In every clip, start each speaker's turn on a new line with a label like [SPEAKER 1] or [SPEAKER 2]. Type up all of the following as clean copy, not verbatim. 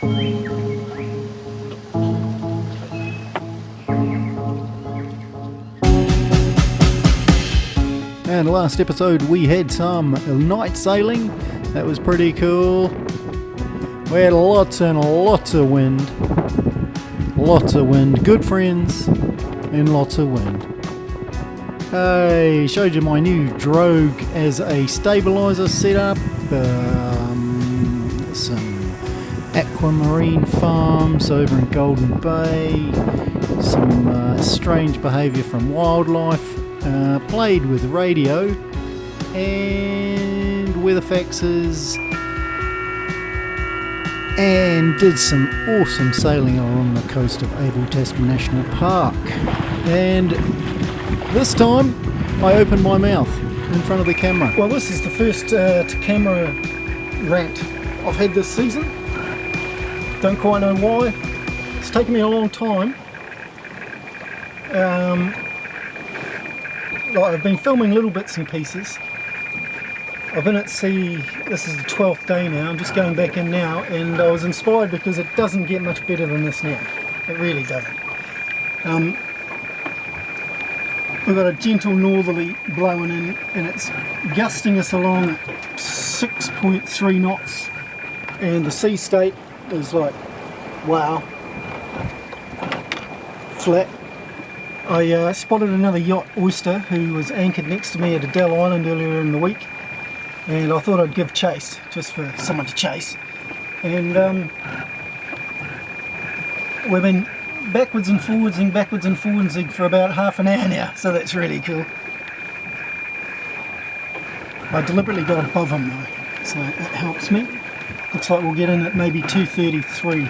[SPEAKER 1] And last episode we had some night sailing. That was pretty cool. We had lots and lots of wind. Lots of wind. Good friends and lots of wind. I showed you my new drogue as a stabilizer setup. Some aquamarine farms over in Golden Bay. Some strange behaviour from wildlife. Played with radio and weather faxes and did some awesome sailing along the coast of Abel Tasman National Park. And this time I opened my mouth in front of the camera. Well, this is the first to-camera rant I've had this season. Don't quite know why. It's taken me a long time. I've been filming little bits and pieces. I've been at sea, this is the 12th day now, I'm just going back in now, and I was inspired because it doesn't get much better than this now. It really doesn't. We've got a gentle northerly blowing in, and it's gusting us along at 6.3 knots, and the sea state is like, wow, flat. I spotted another yacht, Oyster, who was anchored next to me at Adele Island earlier in the week, and I thought I'd give chase, just for someone to chase. And we've been backwards and forwardsing for about half an hour now, so that's really cool. I deliberately got above him though, so that helps me. Looks like we'll get in at maybe 2:33.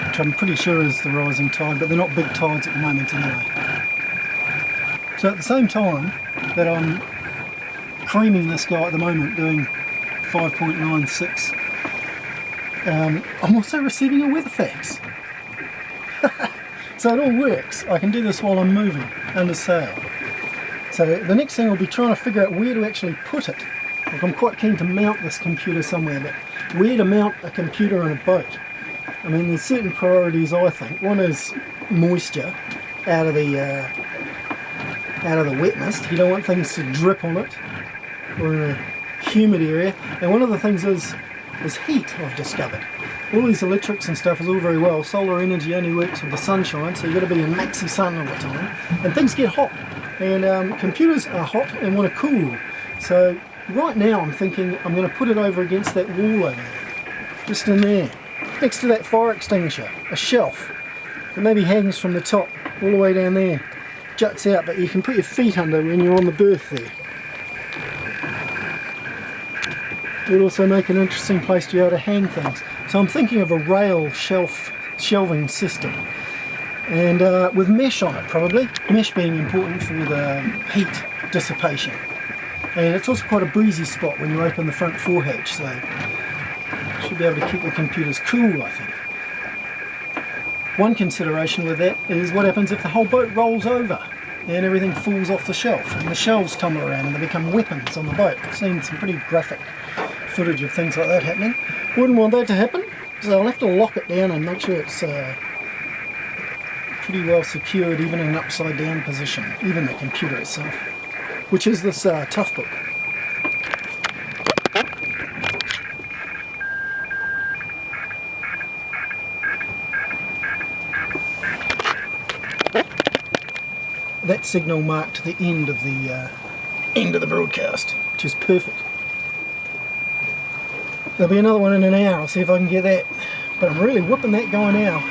[SPEAKER 1] Which I'm pretty sure is the rising tide, but they're not big tides at the moment anyway. So at the same time that I'm creaming this guy at the moment, doing 5.96, I'm also receiving a weather fax. So it all works. I can do this while I'm moving under sail. So the next thing I'll be trying to figure out where to actually put it. Like, I'm quite keen to mount this computer somewhere, but where to mount a computer on a boat? I mean, there's certain priorities, I think. One is moisture out of the wetness. You don't want things to drip on it, or in a humid area. And one of the things is heat, I've discovered. All these electrics and stuff is all very well. Solar energy only works with the sunshine, so you've got to be in maxi sun all the time. And things get hot. And computers are hot and want to cool. So right now I'm thinking I'm going to put it over against that wall over there. Just in there. Next to that fire extinguisher, a shelf that maybe hangs from the top all the way down there, juts out, but you can put your feet under when you're on the berth there. It would also make an interesting place to be able to hang things. So I'm thinking of a rail shelving system, and with mesh on it probably. Mesh being important for the heat dissipation, and it's also quite a breezy spot when you open the front forehatch, so should be able to keep the computers cool, I think. One consideration with that is what happens if the whole boat rolls over and everything falls off the shelf and the shelves tumble around and they become weapons on the boat. I've seen some pretty graphic footage of things like that happening. Wouldn't want that to happen, so I'll have to lock it down and make sure it's pretty well secured even in an upside down position, even the computer itself, which is this tough book. That signal marked the end of the broadcast, which is perfect. There'll be another one in an hour. I'll see if I can get that. But I'm really whipping that guy now.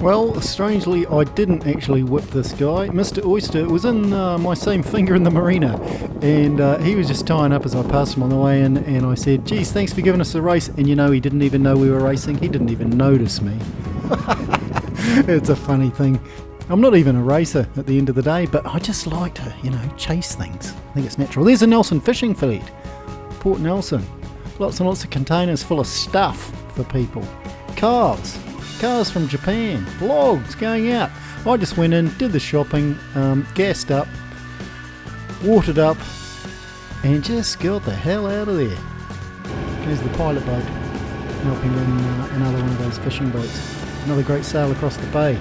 [SPEAKER 1] Well, strangely, I didn't actually whip this guy. Mr. Oyster was in my same finger in the marina. And he was just tying up as I passed him on the way in, and I said, geez, thanks for giving us a race. And you know, he didn't even know we were racing. He didn't even notice me. It's a funny thing. I'm not even a racer at the end of the day, but I just like to, you know, chase things. I think it's natural. There's a Nelson fishing fleet. Port Nelson. Lots and lots of containers full of stuff for people. Cars from Japan. Logs going out. I just went in, did the shopping, gassed up, watered up, and just got the hell out of there. There's the pilot boat helping in another one of those fishing boats. Another great sail across the bay.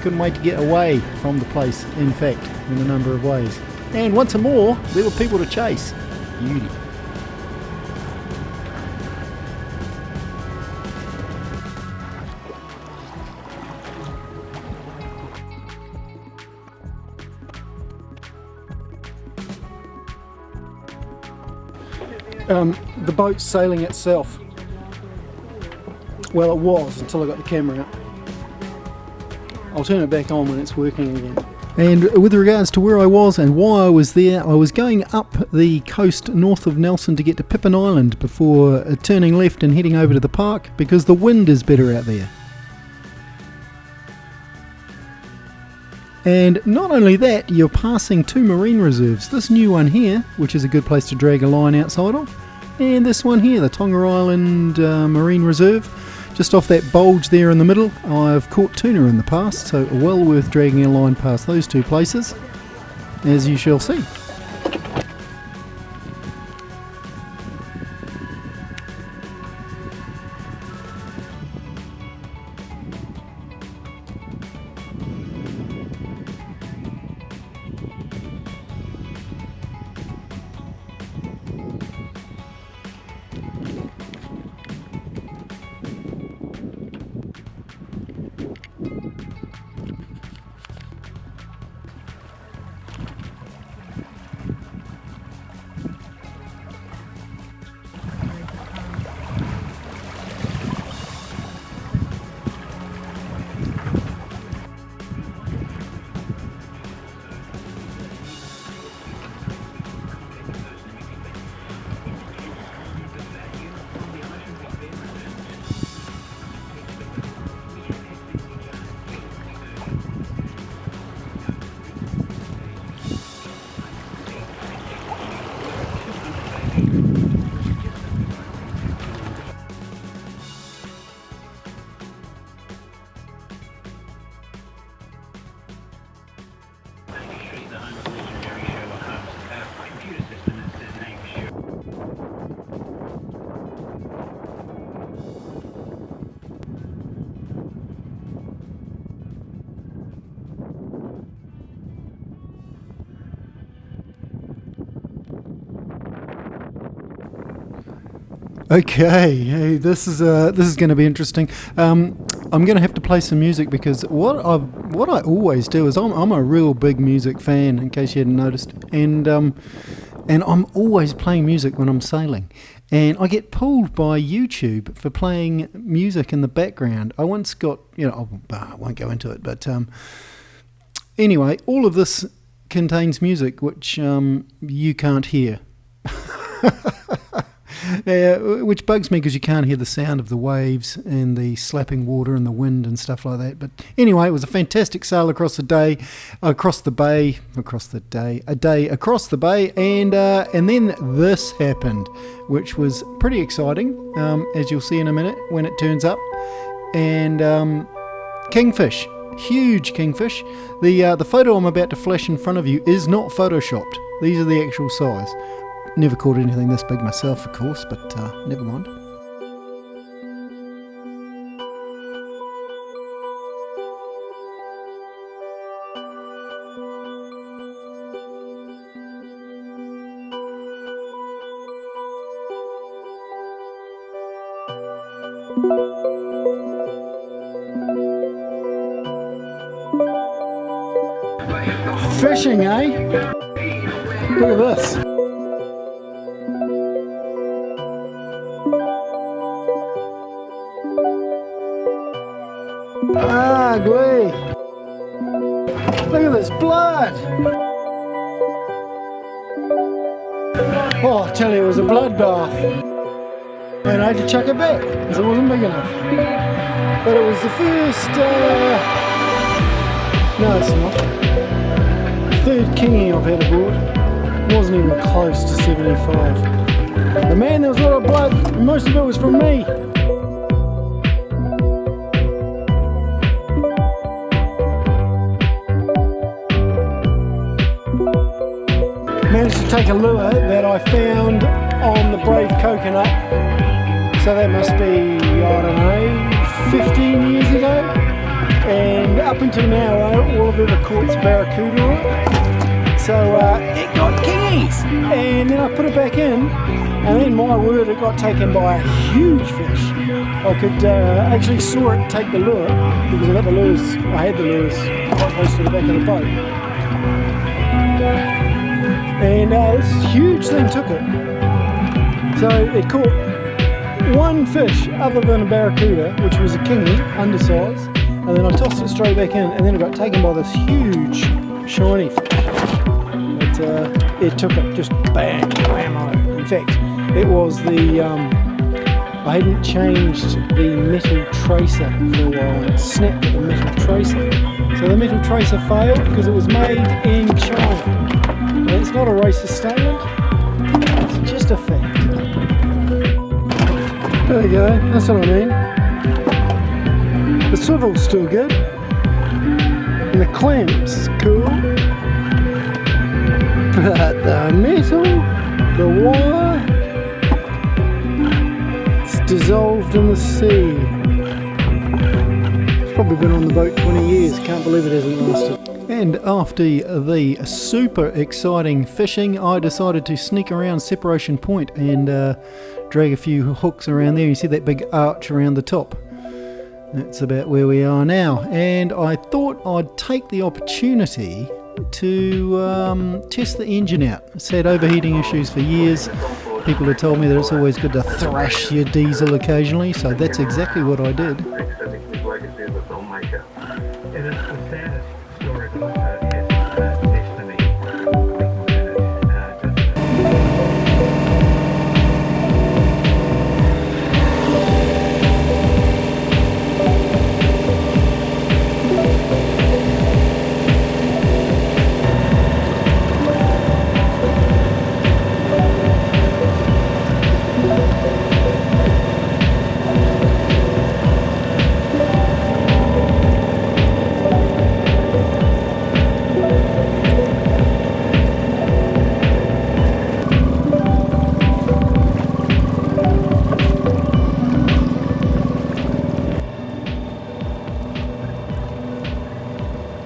[SPEAKER 1] Couldn't wait to get away from the place, in fact, in a number of ways. And once more, there were people to chase. Beauty. The boat's sailing itself. Well, it was until I got the camera out. I'll turn it back on when it's working again. And with regards to where I was and why I was there, I was going up the coast north of Nelson to get to Pippin Island before turning left and heading over to the park because the wind is better out there. And not only that, you're passing two marine reserves. This new one here, which is a good place to drag a line outside of, and this one here, the Tonga Island Marine Reserve, just off that bulge there in the middle. I've caught tuna in the past, so well worth dragging a line past those two places, as you shall see. Okay, hey, this is going to be interesting. I'm going to have to play some music because what I always do is I'm a real big music fan, in case you hadn't noticed, and I'm always playing music when I'm sailing, and I get pulled by YouTube for playing music in the background. I once got, I won't go into it, but anyway, all of this contains music which you can't hear. Which bugs me because you can't hear the sound of the waves and the slapping water and the wind and stuff like that. But anyway, it was a fantastic sail across the bay, and then this happened, which was pretty exciting, as you'll see in a minute when it turns up. And kingfish, huge kingfish. The photo I'm about to flash in front of you is not photoshopped. These are the actual size. Never caught anything this big myself, of course, but never mind. Fishing, eh? Look at this. Ugly! Look at this blood! Oh, I tell you, it was a bloodbath. And I had to chuck it back because it wasn't big enough. But it was the first, no it's not, third kingy I've had aboard. It wasn't even close to 75. But man, there was a lot of blood, and most of it was from me. Managed to take a lure that I found on the Brave Coconut. So that must be, I don't know, 15 years ago. And up until now, all I've ever caught's barracuda on it. So it got kingies. And then I put it back in, and then my word, it got taken by a huge fish. I could actually saw it take the lure, because I had the lures quite close to the back of the boat. And this huge thing took it. So it caught one fish other than a barracuda, which was a kingy, undersized, and then I tossed it straight back in, and then it got taken by this huge shiny fish. But it took it, just bang, whammo. In fact, it was the, I hadn't changed the metal tracer for a while, and it snapped at the metal tracer. So the metal tracer failed because it was made in China. And it's not a racist statement, it's just a fact. There you go, that's what I mean. The swivel's still good, and the clamp's cool, but the metal, the wire, it's dissolved in the sea. It's probably been on the boat 20 years, can't believe it hasn't lasted. And after the super exciting fishing, I decided to sneak around Separation Point and drag a few hooks around there. You see that big arch around the top? That's about where we are now. And I thought I'd take the opportunity to test the engine out. It's had overheating issues for years. People have told me that it's always good to thrash your diesel occasionally, so that's exactly what I did.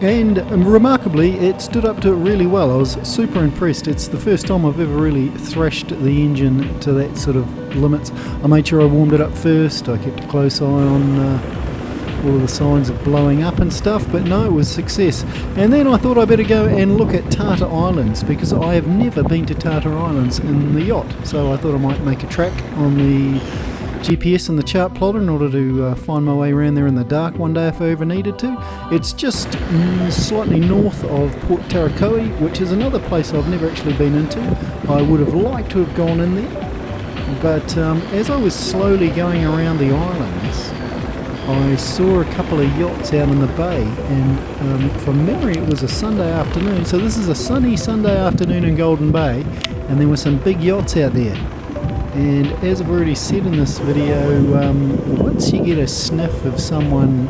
[SPEAKER 1] And remarkably, it stood up to it really well. I was super impressed. It's the first time I've ever really thrashed the engine to that sort of limits. I made sure I warmed it up first. I kept a close eye on all of the signs of blowing up and stuff, but no, it was success. And then I thought I better go and look at Tartar Islands, because I have never been to Tartar Islands in the yacht. So I thought I might make a track on the GPS and the chart plotter in order to find my way around there in the dark one day if I ever needed to. It's just slightly north of Port Tarakoe, which is another place I've never actually been into. I would have liked to have gone in there, but as I was slowly going around the islands, I saw a couple of yachts out in the bay, and from memory it was a Sunday afternoon, so this is a sunny Sunday afternoon in Golden Bay, and there were some big yachts out there. And as I've already said in this video, once you get a sniff of someone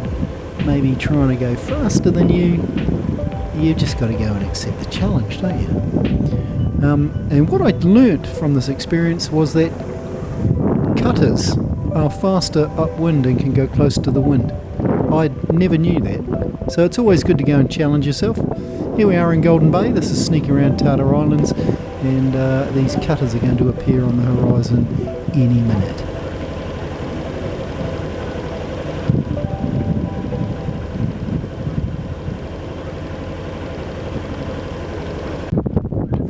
[SPEAKER 1] maybe trying to go faster than you've just got to go and accept the challenge, don't you? And what I learnt from this experience was that cutters are faster upwind and can go close to the wind. I never knew that. So it's always good to go and challenge yourself. Here we are in Golden Bay. This is Sneak Around Tartar Islands, and these cutters are going to appear on the horizon any minute.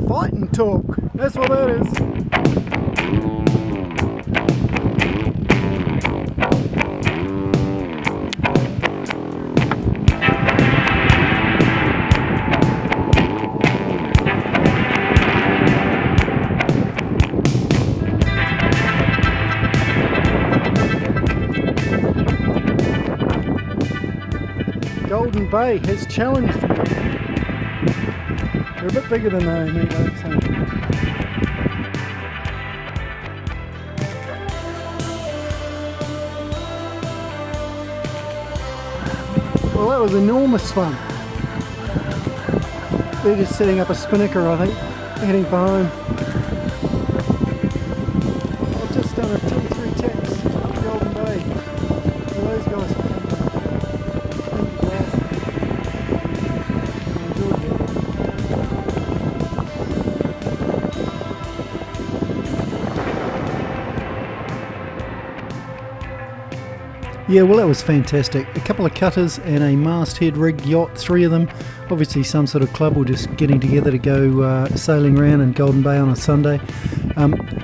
[SPEAKER 1] Fighting talk, that's what that is. Golden Bay has challenged me. They're a bit bigger than they meet up, so. Well, that was enormous fun. They're just setting up a spinnaker, I think, heading for home. I've just done a 2-3 taps to Golden Bay. So those guys are coming. Yeah, well, that was fantastic. A couple of cutters and a masthead rigged yacht, 3 of them. Obviously some sort of club or just getting together to go sailing around in Golden Bay on a Sunday.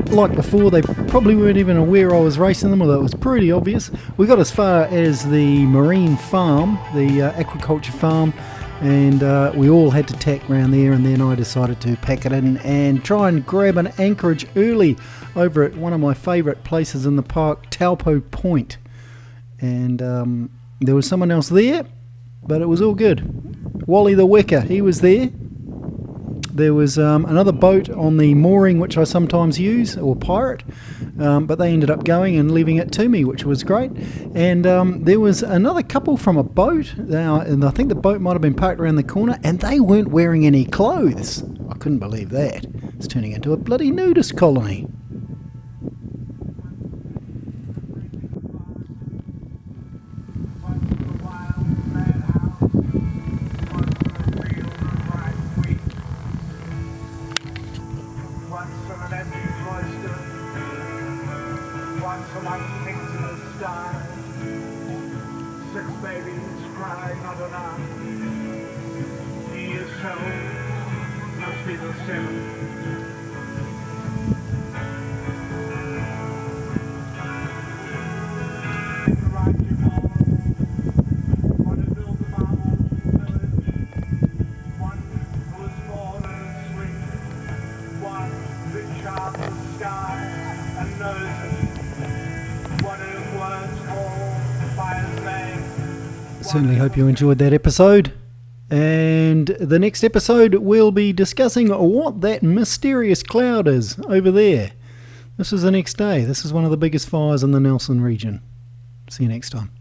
[SPEAKER 1] Like before, they probably weren't even aware I was racing them, although it was pretty obvious. We got as far as the marine farm, the aquaculture farm, and we all had to tack round there, and then I decided to pack it in and try and grab an anchorage early over at one of my favourite places in the park, Taupo Point. And there was someone else there, but it was all good. Wally the Wecker, he was there. There was another boat on the mooring which I sometimes use, or pirate, but they ended up going and leaving it to me, which was great. And there was another couple from a boat, and I think the boat might have been parked around the corner, and they weren't wearing any clothes. I couldn't believe that. It's turning into a bloody nudist colony. Certainly hope you enjoyed that episode, and the next episode we'll be discussing what that mysterious cloud is over there. This is the next day. This is one of the biggest fires in the Nelson region. See you next time.